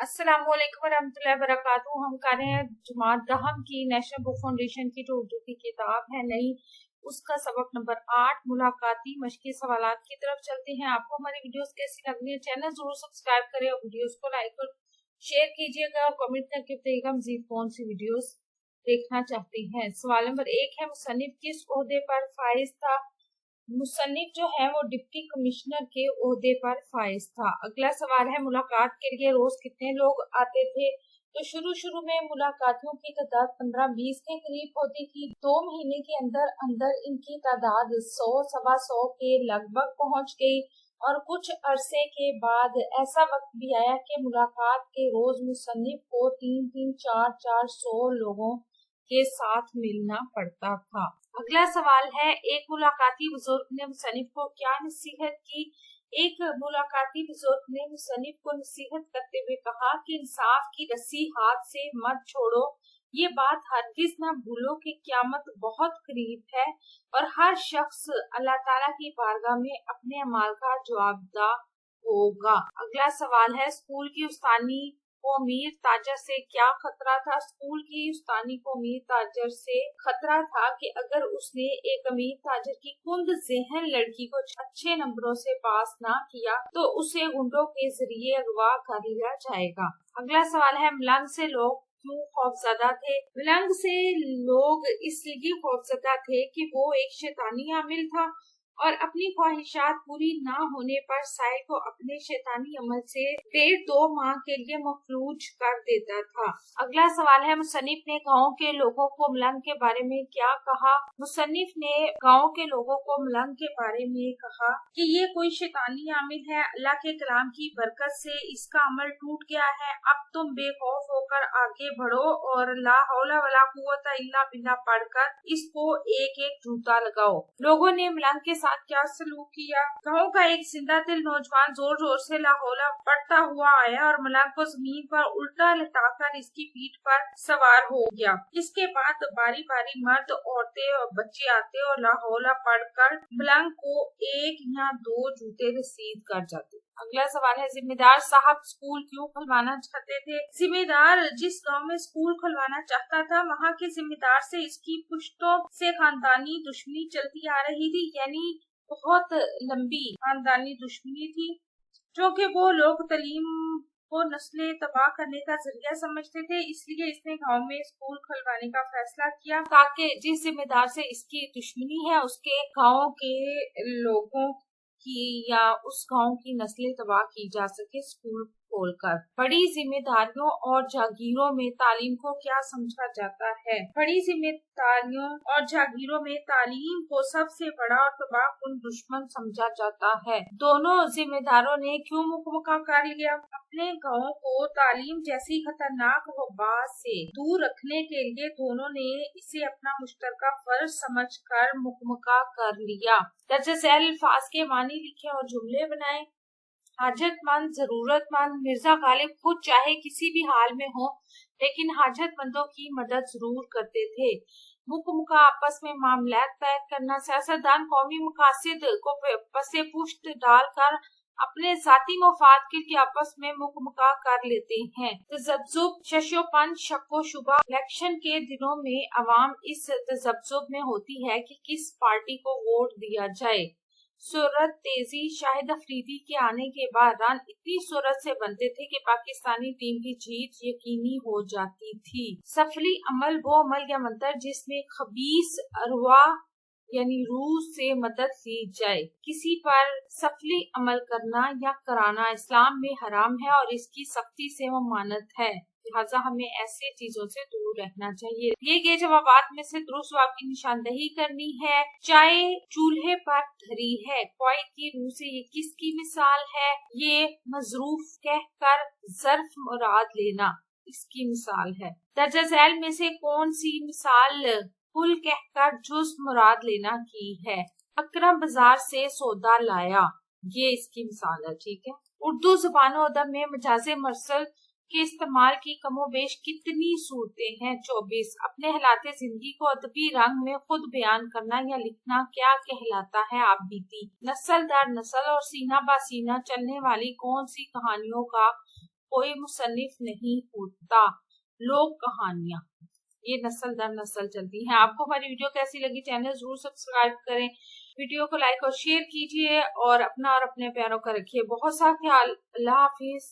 अस्सलाम वालेकुम रहमतुल्लाहि व बरकातहू। हम कर रहे हैं जमात दहम की नेशनल बुक फाउंडेशन की जो उर्दू की किताब है नई, उसका सबक नंबर 8 मुलाकाती मशक़ी सवालात की तरफ चलते हैं। आपको हमारी वीडियोस कैसी लग रही है, चैनल जरूर सब्सक्राइब करें और वीडियोस को लाइक और शेयर कीजिएगा और कमेंट करके बताइएगा मजीद कौन सी वीडियोस देखना चाहते हैं। सवाल नंबर 1 है, मुसन्निफ किस ओहदे पर फाइज था? मुसन्निफ जो है वो डिप्टी कमिश्नर के ओहदे पर फाइज था। अगला सवाल है, मुलाकात के लिए रोज कितने लोग आते थे? तो शुरू में मुलाकातियों की तादाद 15-20 के करीब होती थी। 2 महीने के अंदर अंदर इनकी तादाद 100-125 के लगभग पहुंच गई और कुछ अरसे के बाद ऐसा वक्त भी आया कि मुलाकात के रोज मुसन्निफ को 3-3, 4-400 लोगों के साथ मिलना पड़ता था। अगला सवाल है, एक मुलाकाती बुजुर्ग ने मुसन्निफ को क्या नसीहत की? एक मुलाकाती बुजुर्ग ने मुसन्निफ को नसीहत करते हुए कहा कि इंसाफ की रस्सी हाथ से मत छोड़ो, ये बात हरगिज न भूलो कि क़यामत बहुत करीब है और हर शख्स अल्लाह ताला की बारगाह में अपने अमाल का जवाबदा होगा। अगला सवाल है, स्कूल की उस्तानी को अमीर ताजर से क्या खतरा था? स्कूल की उस्तानी को अमीर ताजर से खतरा था कि अगर उसने एक अमीर ताजर की कुंद ज़हन लड़की को अच्छे नंबरों से पास ना किया तो उसे गुंडों के जरिए अगवा कर लिया जाएगा। अगला सवाल है, मलंग से लोग क्यों खौफजदा थे? मलंग से लोग इसलिए खौफजदा थे कि वो एक शैतानी आमिल था और अपनी ख्वाहिशात पूरी ना होने पर साहिल को अपने शैतानी अमल से 1.5-2 माह के लिए मफलूज कर देता था। अगला सवाल है, मुसन्निफ ने गांव के लोगों को मलंग के बारे में क्या कहा? मुसन्निफ ने गांव के लोगों को मलंग के बारे में कहा कि ये कोई शैतानी आमिल है, अल्लाह के कलाम की बरकत से इसका अमल टूट गया है। अब तुम बेखौफ होकर आगे बढ़ो और ला हौला वला कुव्वता इल्ला बिल्लाह पढ़कर इसको एक एक जूता लगाओ। लोगों ने मलंग के क्या सलूक किया? गांव का एक जिंदा दिल नौजवान जोर जोर से लाहौला पढ़ता हुआ आया और मलंग को जमीन पर उल्टा लटाकर इसकी पीठ पर सवार हो गया। इसके बाद बारी बारी मर्द, औरतें और बच्चे आते और लाहौला पढ़कर मलंग को 1 या 2 जूते रसीद कर जाते। अगला सवाल है, जिम्मेदार साहब स्कूल क्यों खुलवाना चाहते थे? जिम्मेदार जिस गांव में स्कूल खुलवाना चाहता था वहां के जिम्मेदार से इसकी पुश्तों से खानदानी दुश्मनी चलती आ रही थी, यानी बहुत लंबी खानदानी दुश्मनी थी, क्योंकि वो लोग तालीम को नस्लें तबाह करने का जरिया समझते थे। इसलिए इसने गांव में स्कूल खुलवाने का फैसला किया ताकि जिस जिम्मेदार से इसकी दुश्मनी है उसके गांव के लोगों की या उस गांव की नस्लें तबाह की जा सके स्कूल खोलकर। बड़ी जिम्मेदारियों और जागीरों में तालीम को क्या समझा जाता है? बड़ी जिम्मेदारियों और जागीरों में तालीम को सबसे बड़ा और तबाहकुन दुश्मन समझा जाता है। दोनों जिम्मेदारों ने क्यों मुकम्मल कर लिया? अपने गांव को तालीम जैसी खतरनाक वबा से दूर रखने के लिए दोनों ने इसे अपना मुश्तरका फर्ज समझकर मुकम्मल कर लिया। दर्जे झैल अल्फाज के मानी लिखे और जुमले बनाए। हाजतमंद, जरूरतमंद। मिर्जा गालिब खुद चाहे किसी भी हाल में हो लेकिन हाजतमंदों की मदद जरूर करते थे। मुकम्मल आपस में मामलात तय करना। सियासतदान कौमी मकासद को पसे पुश्त डालकर अपने जाती मफाद के लिए आपस में मुकम्मल कर लेते हैं। तजब्जुब, शशोपन, शक्को शुबा। इलेक्शन के दिनों में अवाम इस तजब्जुब में होती है कि किस पार्टी को वोट दिया जाए। सूरत तेजी, शाहिद अफरीदी के आने के बाद रन इतनी सूरत से बनते थे कि पाकिस्तानी टीम की जीत यकीनी हो जाती थी। सफली अमल वो अमल या मंत्र जिसमें खबीस अरवा यानी रूह से मदद ली जाए। किसी पर सफली अमल करना या कराना इस्लाम में हराम है और इसकी सख्ती से ममानत है, लिहाजा हमें ऐसी चीजों से दूर रहना चाहिए। दिए गए जवाबात में से दुरुस्त जवाब की निशानदही करनी है। चाय चूल्हे पर धरी है, क्वाइट की रूह से ये किसकी मिसाल है? ये मजरूफ कहकर ज़र्फ मुराद लेना इसकी मिसाल है। दर्जा झैल में से कौन सी मिसाल कुल कहकर जुज़ मुराद लेना की है? अकरम बाजार से सौदा लाया, ये इसकी मिसाल है। ठीक है। उर्दू ज़ुबान और अदब में मजाजे मरसल के इस्तेमाल की कमोबेश कितनी सूरतें हैं? 24। अपने हालाते जिंदगी को अदबी रंग में खुद बयान करना या लिखना क्या कहलाता है? आप बीती। नस्ल दर नस्ल और सीना बा सीना चलने वाली कौन सी कहानियों का कोई मुसन्निफ नहीं होता। लोक कहानियां ये नस्ल दर नस्ल चलती हैं। आपको हमारी वीडियो कैसी लगी? चैनल जरूर सब्सक्राइब करें, वीडियो को लाइक और शेयर कीजिए और अपना और अपने प्यारों का रखिए बहुत सा ख्याल। अल्लाह हाफिज।